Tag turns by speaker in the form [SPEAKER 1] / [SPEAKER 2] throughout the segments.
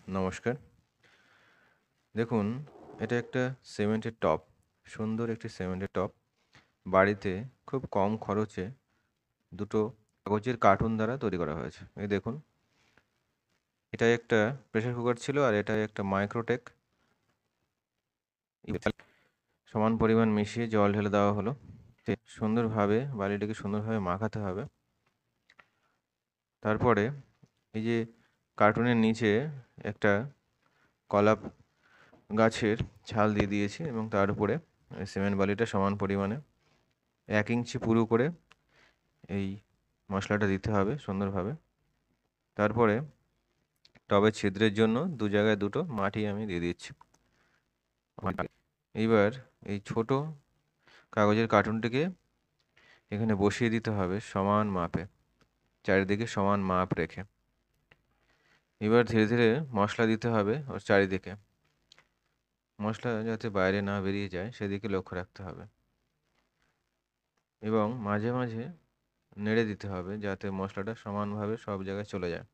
[SPEAKER 1] নমস্কার। দেখুন, এটা একটা সিমেন্টের টব। সুন্দর একটি সিমেন্টের টব। বাড়িতে খুব কম খরচে দুটো কাগজের কার্টুন দ্বারা তৈরি করা হয়েছে। এই দেখুন, এটা একটা প্রেসার কুকার ছিল আর এটা একটা মাইক্রোটেক। সমান পরিমাণ মিশিয়ে জল ঢেলে দেওয়া হলো। সুন্দরভাবে বালিটাকে সুন্দরভাবে মাখাতে হবে। তারপরে এই যে কার্টুনের নিচে একটা কলা গাছের ছাল দিয়ে দিয়েছি এবং তার উপরে সিমেন্ট বালিটা সমান পরিমাণে 1 ইঞ্চি পুরু করে এই মশলাটা দিতে হবে সুন্দরভাবে। তারপরে টবের ছিদ্রের জন্য 2 জায়গায় 2টো মাটি আমি দিয়ে দিচ্ছি। এইবার এই ছোট কাগজের কার্টুনটিকে এখানে বসিয়ে দিতে হবে সমান মাপে, চারিদিকে সমান মাপ রেখে। এবার ধীরে ধীরে মশলা দিতে হবে ওর চারিদিকে। মশলা যাতে বাইরে না বেরিয়ে যায় সেদিকে লক্ষ্য রাখতে হবে এবং মাঝে মাঝে নেড়ে দিতে হবে যাতে মশলাটা সমানভাবে সব জায়গায় চলে যায়।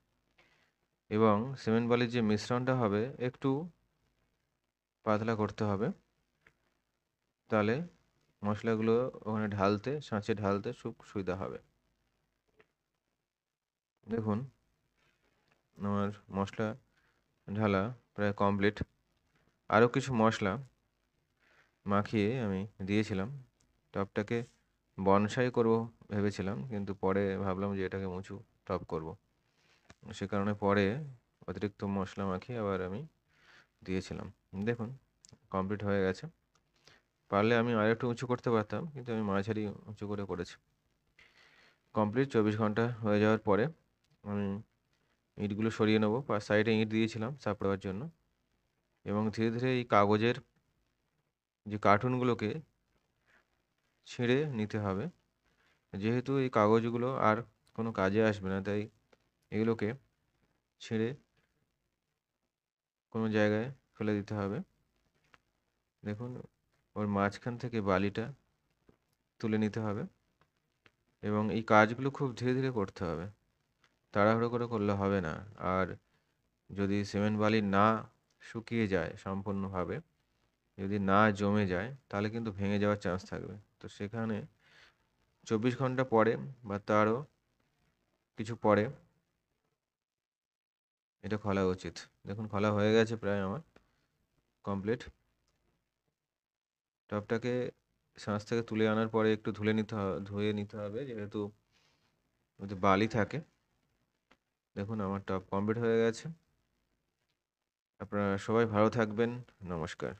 [SPEAKER 1] এবং সিমেন্ট বালির যে মিশ্রণটা হবে একটু পাতলা করতে হবে, তাহলে মশলাগুলো ওখানে ঢালতে, ছাঁচে ঢালতে খুব সুবিধা হবে। দেখুন, আমার মশলা ঢালা প্রায় কমপ্লিট। আরও কিছু মশলা মাখিয়ে আমি দিয়েছিলাম। টবটাকে বনসাই করব ভেবেছিলাম, কিন্তু পরে ভাবলাম যে এটাকে উঁচু টব করব। সে কারণে পরে অতিরিক্ত মশলা মাখিয়ে আবার আমি দিয়েছিলাম। দেখুন, কমপ্লিট হয়ে গেছে। পারলে আমি আরেকটু উঁচু করতে পারতাম, কিন্তু আমি মাঝারি উঁচু করে করেছি। কমপ্লিট 24 ঘন্টা হয়ে যাওয়ার পরে আমি ইঁটগুলো সরিয়ে নেবো। সাইডে ইঁট দিয়েছিলাম চাপ দেওয়ার জন্য। এবং ধীরে ধীরে এই কাগজের যে কার্টুনগুলোকে ছিঁড়ে নিতে হবে। যেহেতু এই কাগজগুলো আর কোনো কাজে আসবে না, তাই এগুলোকে ছিঁড়ে কোনো জায়গায় ফেলে দিতে হবে। দেখুন, ওর মাঝখান থেকে বালিটা তুলে নিতে হবে এবং এই কাজগুলো খুব ধীরে ধীরে করতে হবে, তাড়াহুড়ো করে করলে হবে না। আর যদি সিমেন্ট বালি না শুকিয়ে যায় সম্পূর্ণভাবে, যদি না জমে যায়, তাহলে কিন্তু ভেঙে যাওয়ার চান্স থাকবে। তো সেখানে 24 ঘন্টা পরে বা তারও কিছু পরে এটা খোলা উচিত। দেখুন, খোলা হয়ে গেছে প্রায় আমার কমপ্লিট। টবটাকে ছাঁচ থেকে তুলে আনার পরে একটু ধুয়ে নিতে হবে, যেহেতু ওতে বালি থাকে। দেখুন, আমার টব কমপ্লিট হয়ে গেছে। আপনারা সবাই ভালো থাকবেন। নমস্কার।